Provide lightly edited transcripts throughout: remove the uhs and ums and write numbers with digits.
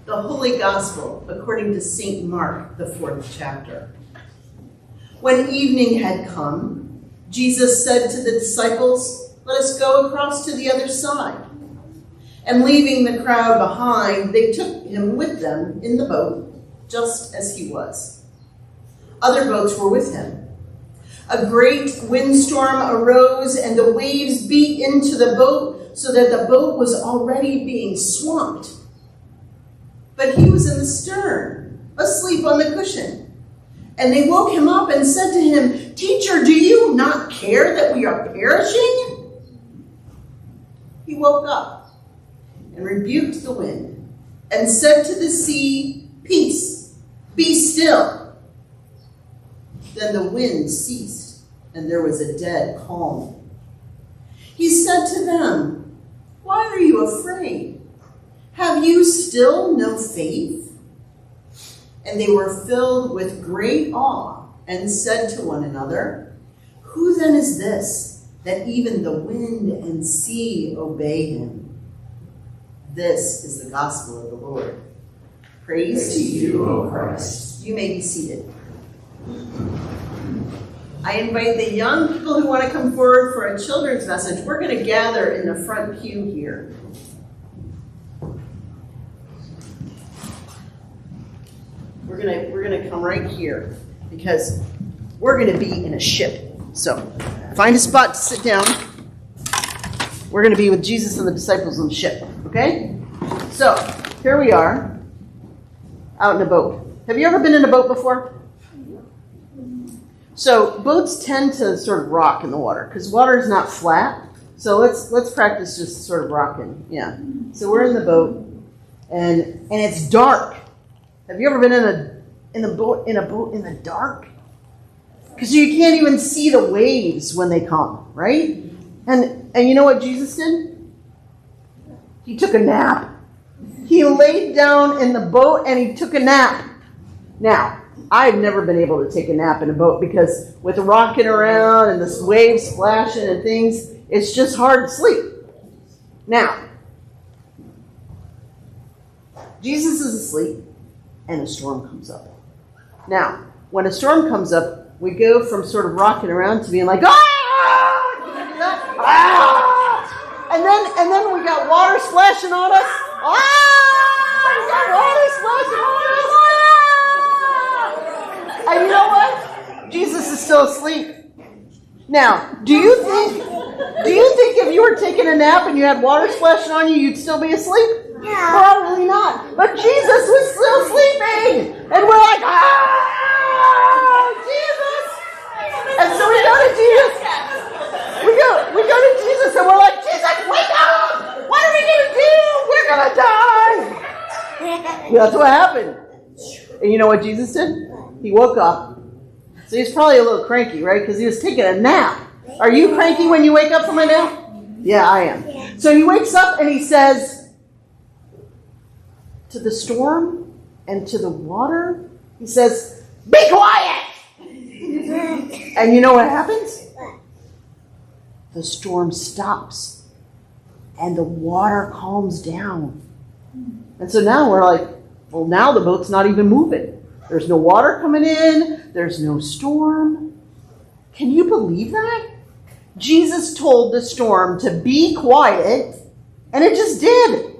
The Holy Gospel according to St. Mark, the 4th chapter. When evening had come, Jesus said to the disciples, "Let us go across to the other side." And leaving the crowd behind, they took him with them in the boat, just as he was. Other boats were with him. A great windstorm arose, and the waves beat into the boat, so that the boat was already being swamped. But he was in the stern, asleep on the cushion. And they woke him up and said to him, "Teacher, do you not care that we are perishing?" He woke up and rebuked the wind and said to the sea, "Peace, be still." Then the wind ceased, and there was a dead calm. He said to them, "Why are you afraid? Have you still no faith?" And they were filled with great awe and said to one another, "Who then is this, that even the wind and sea obey him?" This is the gospel of the Lord. Praise to you, O Christ. You may be seated. I invite the young people who want to come forward for a children's message. We're going to gather in the front pew here. We're gonna come right here because we're going to be in a ship. So find a spot to sit down. We're going to be with Jesus and the disciples on the ship. Okay? So here we are out in a boat. Have you ever been in a boat before? So boats tend to sort of rock in the water because water is not flat. So let's practice just sort of rocking. Yeah. So we're in the boat and it's dark. Have you ever been in a boat in the dark? Because you can't even see the waves when they come, right? And you know what Jesus did? He took a nap. He laid down in the boat and he took a nap. Now, I've never been able to take a nap in a boat because with the rocking around and the waves splashing and things, it's just hard to sleep. Now, Jesus is asleep and a storm comes up. Now, when a storm comes up, we go from sort of rocking around to being like, "Ah!" Can you do that? "Ah!" And then we got water splashing on us. "Ah! We got water splashing on us." "Ah!" And you know what? Jesus is still asleep. Now, do you think if you were taking a nap and you had water splashing on you, you'd still be asleep? Yeah. Probably not. But Jesus was still sleeping. And we're like, "Ah, Jesus!" And so we go to Jesus. We go to Jesus and we're like, "Jesus, wake up! What are we going to do? We're going to die!" That's what happened. And you know what Jesus did? He woke up. So he's probably a little cranky, right? Because he was taking a nap. Are you cranky when you wake up from a nap? Yeah, I am. So he wakes up and he says to the storm and to the water, he says, "Be quiet!" And you know what happens? The storm stops and the water calms down. And so now we're like, well, now the boat's not even moving. There's no water coming in. There's no storm. Can you believe that? Jesus told the storm to be quiet, and it just did.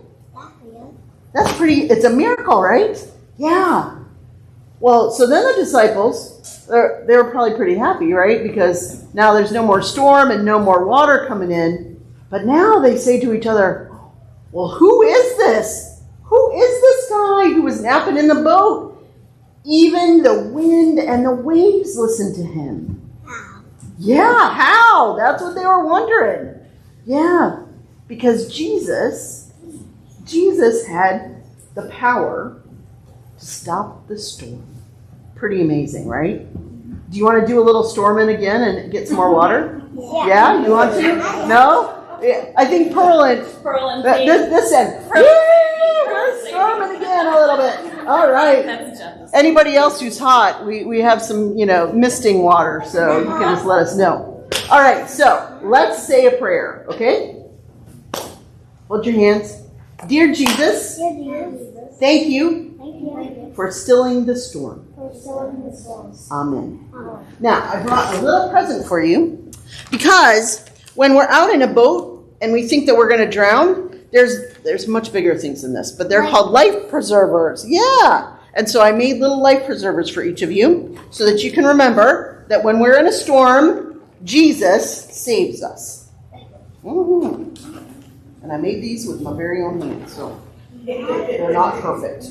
It's a miracle, right? Yeah. Well, so then the disciples, they were probably pretty happy, right? Because now there's no more storm and no more water coming in. But now they say to each other, "Well, who is this? Who is this guy who was napping in the boat? Even the wind and the waves listen to him." Yeah, how? That's what they were wondering. Yeah, because Jesus had the power to stop the storm. Pretty amazing, right? Do you want to do a little storming again and get some more water? Yeah, you want to? No? I think Pearl and this end. We're storming again a little bit. All right. Anybody else who's hot, we have some, misting water, so you can just let us know. All right, so let's say a prayer, okay? Hold your hands. Dear Jesus, thank you for stilling the storm. Amen. Now, I brought a little present for you because when we're out in a boat and we think that we're going to drown, there's much bigger things than this, but they're called life preservers. Yeah. And so I made little life preservers for each of you so that you can remember that when we're in a storm, Jesus saves us. Mm-hmm. And I made these with my very own hands, so they're not perfect.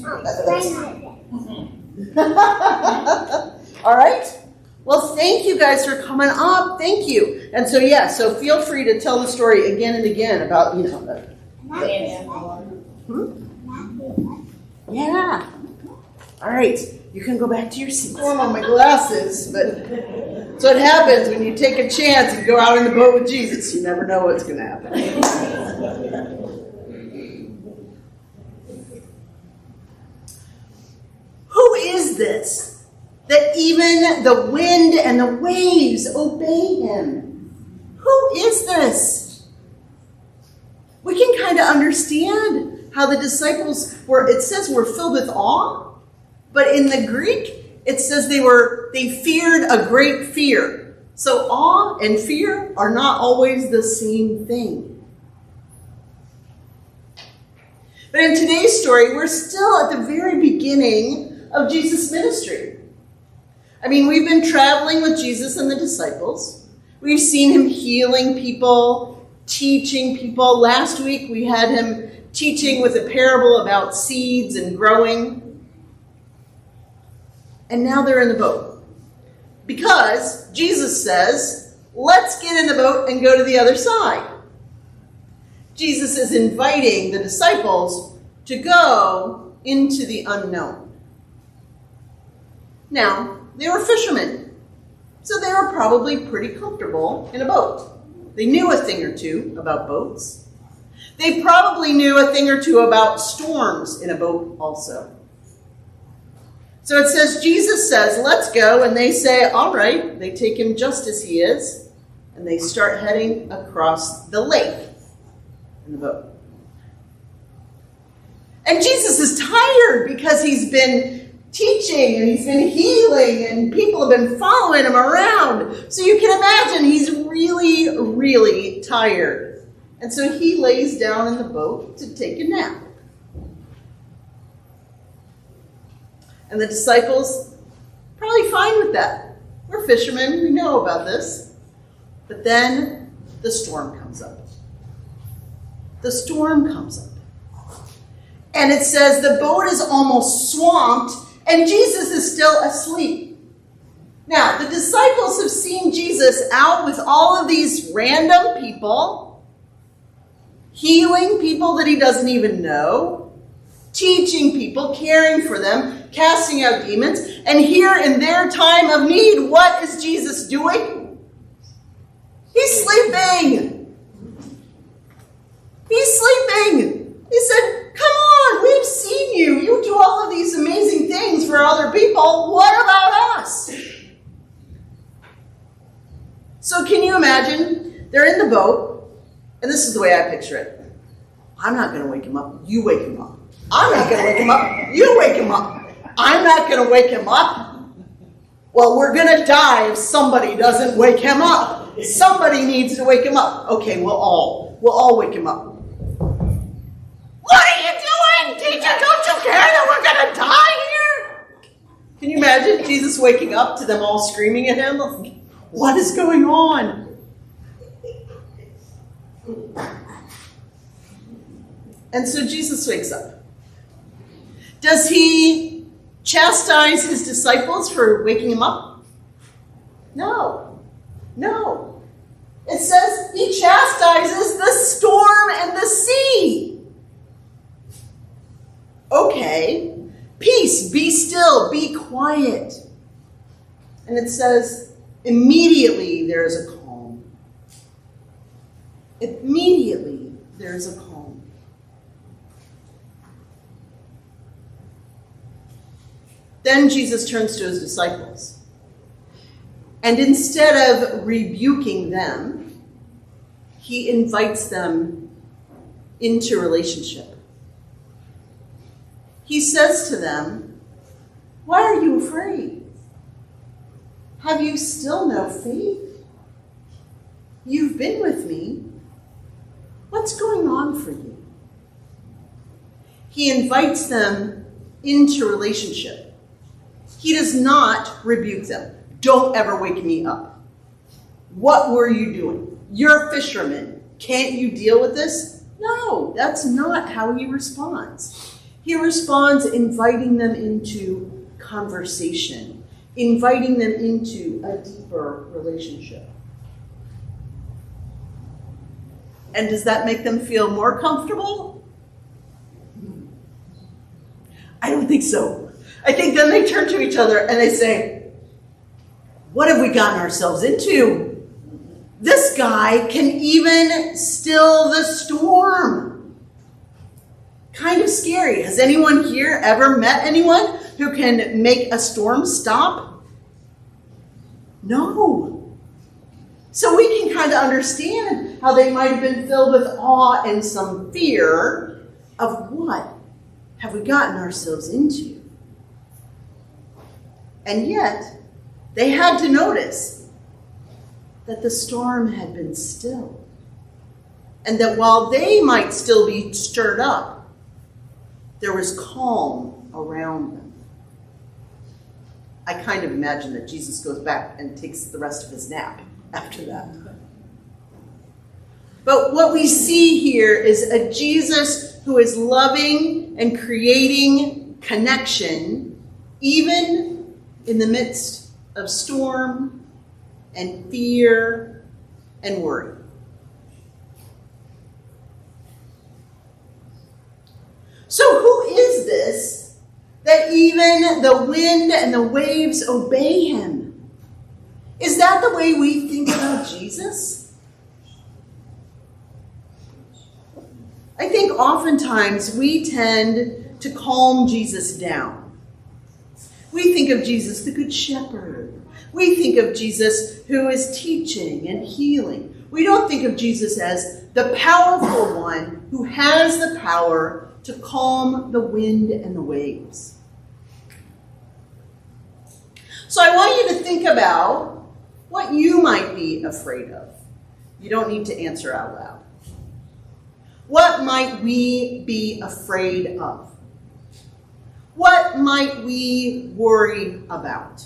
All right? Well, thank you guys for coming up. Thank you. And so, so feel free to tell the story again and again about, Yeah. All right. You can go back to your seats. I'm on my glasses, but so it happens when you take a chance and go out in the boat with Jesus. You never know what's going to happen. Who is this that even the wind and the waves obey him? Who is this? We can kind of understand how the disciples were filled with awe, but in the Greek, it says they feared a great fear. So awe and fear are not always the same thing. But in today's story, we're still at the very beginning of Jesus' ministry. I mean, we've been traveling with Jesus and the disciples. We've seen him healing people, teaching people. Last week, we had him teaching with a parable about seeds and growing. And now they're in the boat. Because Jesus says, let's get in the boat and go to the other side. Jesus is inviting the disciples to go into the unknown. Now, they were fishermen, so they were probably pretty comfortable in a boat. They knew a thing or two about boats. They probably knew a thing or two about storms in a boat also. So it says, Jesus says, let's go, and they say, all right. They take him just as he is, and they start heading across the lake in the boat. And Jesus is tired because he's been teaching and he's been healing and people have been following him around. So you can imagine he's really, really tired. And so he lays down in the boat to take a nap. And the disciples, probably fine with that. We're fishermen, we know about this. But then the storm comes up. The storm comes up. And it says the boat is almost swamped and Jesus is still asleep. Now, the disciples have seen Jesus out with all of these random people, healing people that he doesn't even know, teaching people, caring for them, casting out demons. And here in their time of need, what is Jesus doing? He's sleeping. He's sleeping. He said, come on, we've seen you. You do all of these amazing things for other people. What about us? So can you imagine? They're in the boat, and this is the way I picture it. I'm not going to wake him up. You wake him up. I'm not going to wake him up. You wake him up. I'm not going to wake him up. Well, we're going to die if somebody doesn't wake him up. Somebody needs to wake him up. Okay, we'll all wake him up. What are you doing, teacher? Don't you care that we're going to die here? Can you imagine Jesus waking up to them all screaming at him? What is going on? And so Jesus wakes up. Does he chastise his disciples for waking him up? No. No. It says he chastises the storm and the sea. Okay, peace, be still, be quiet. And it says, immediately there is a calm. Immediately there is a calm. Then Jesus turns to his disciples. And instead of rebuking them, he invites them into relationship. He says to them, "Why are you afraid? Have you still no faith? You've been with me. What's going on for you?" He invites them into relationship. He does not rebuke them. "Don't ever wake me up. What were you doing? You're a fisherman. Can't you deal with this?" No, that's not how he responds. He responds inviting them into conversation, inviting them into a deeper relationship. And does that make them feel more comfortable? I don't think so. I think then they turn to each other and they say, "What have we gotten ourselves into? This guy can even still the storm." Kind of scary. Has anyone here ever met anyone who can make a storm stop? No. So we can kind of understand how they might have been filled with awe and some fear of what have we gotten ourselves into. And yet, they had to notice that the storm had been still, and that while they might still be stirred up, there was calm around them. I kind of imagine that Jesus goes back and takes the rest of his nap after that. But what we see here is a Jesus who is loving and creating connection, even in the midst of storm and fear and worry. So who is this that even the wind and the waves obey him? Is that the way we think about Jesus? I think oftentimes we tend to calm Jesus down. We think of Jesus, the Good Shepherd. We think of Jesus who is teaching and healing. We don't think of Jesus as the powerful one who has the power to calm the wind and the waves. So I want you to think about what you might be afraid of. You don't need to answer out loud. What might we be afraid of? What might we worry about?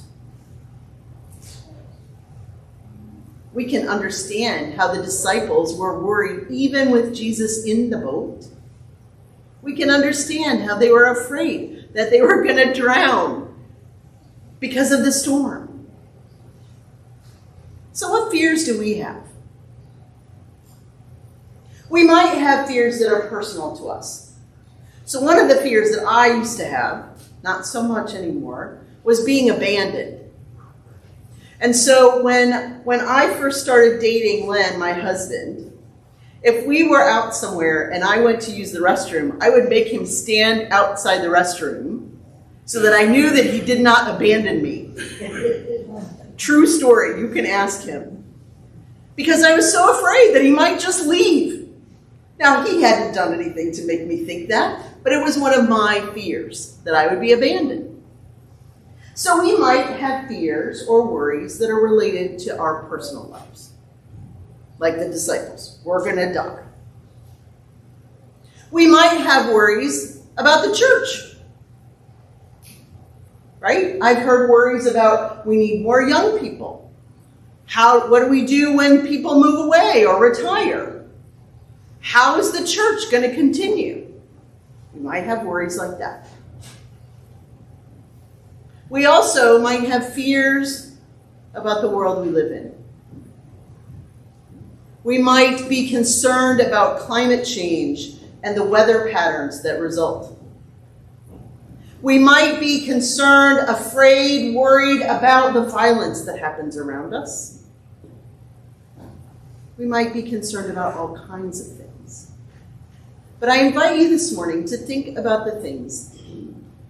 We can understand how the disciples were worried even with Jesus in the boat. We can understand how they were afraid that they were going to drown because of the storm. So what fears do we have? We might have fears that are personal to us. So one of the fears that I used to have, not so much anymore, was being abandoned. And so when I first started dating Len, my husband, if we were out somewhere and I went to use the restroom, I would make him stand outside the restroom so that I knew that he did not abandon me. True story, you can ask him. Because I was so afraid that he might just leave. Now, he hadn't done anything to make me think that, but it was one of my fears, that I would be abandoned. So we might have fears or worries that are related to our personal lives. Like the disciples, we're going to die. We might have worries about the church. Right? I've heard worries about we need more young people. What do we do when people move away or retire? How is the church going to continue? We might have worries like that. We also might have fears about the world we live in. We might be concerned about climate change and the weather patterns that result. We might be concerned, afraid, worried about the violence that happens around us. We might be concerned about all kinds of things. But I invite you this morning to think about the things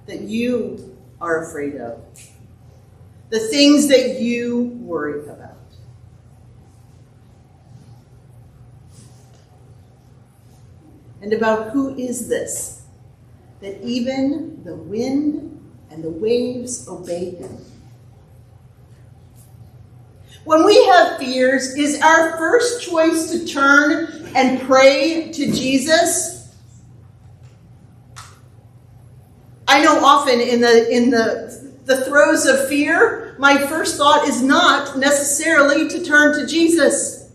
that you are afraid of, the things that you worry about. And about who is this that even the wind and the waves obey him. When we have fears, is our first choice to turn and pray to Jesus? I know often in the throes of fear, my first thought is not necessarily to turn to Jesus.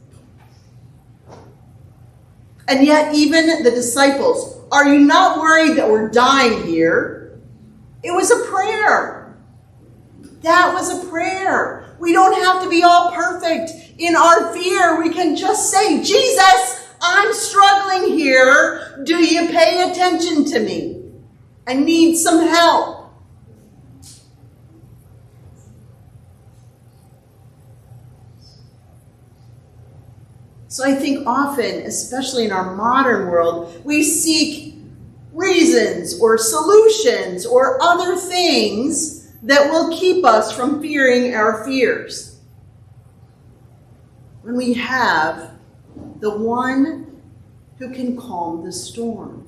And yet even the disciples, are you not worried that we're dying here? It was a prayer. That was a prayer. We don't have to be all perfect. In our fear, we can just say, Jesus, I'm struggling here. Do you pay attention to me? I need some help. So I think often, especially in our modern world, we seek reasons or solutions or other things that will keep us from fearing our fears. When we have the one who can calm the storm.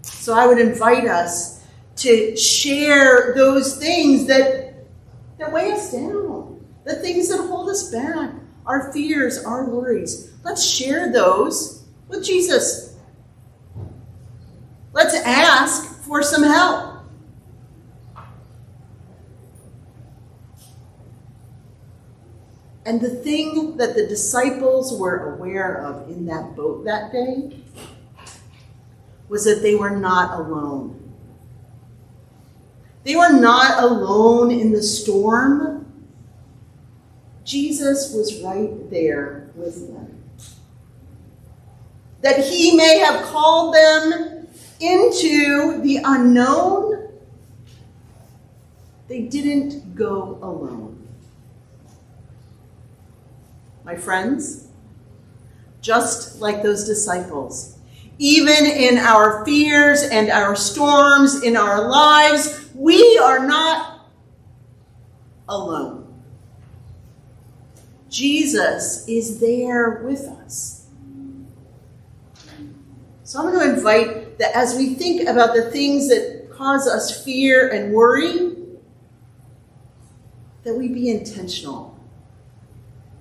So I would invite us to share those things that weigh us down, the things that hold us back, our fears, our worries. Let's share those with Jesus. Let's ask for some help. And the thing that the disciples were aware of in that boat that day was that they were not alone. They were not alone in the storm. Jesus was right there with them. That he may have called them into the unknown, they didn't go alone. My friends, just like those disciples, even in our fears and our storms in our lives, we are not alone. Jesus is there with us. So I'm going to invite that as we think about the things that cause us fear and worry, that we be intentional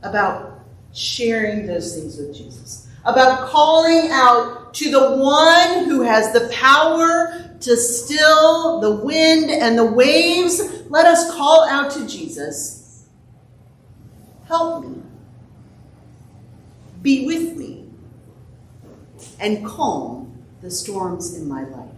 about sharing those things with Jesus, about calling out to the one who has the power to still the wind and the waves. Let us call out to Jesus. Help me. Be with me and calm the storms in my life.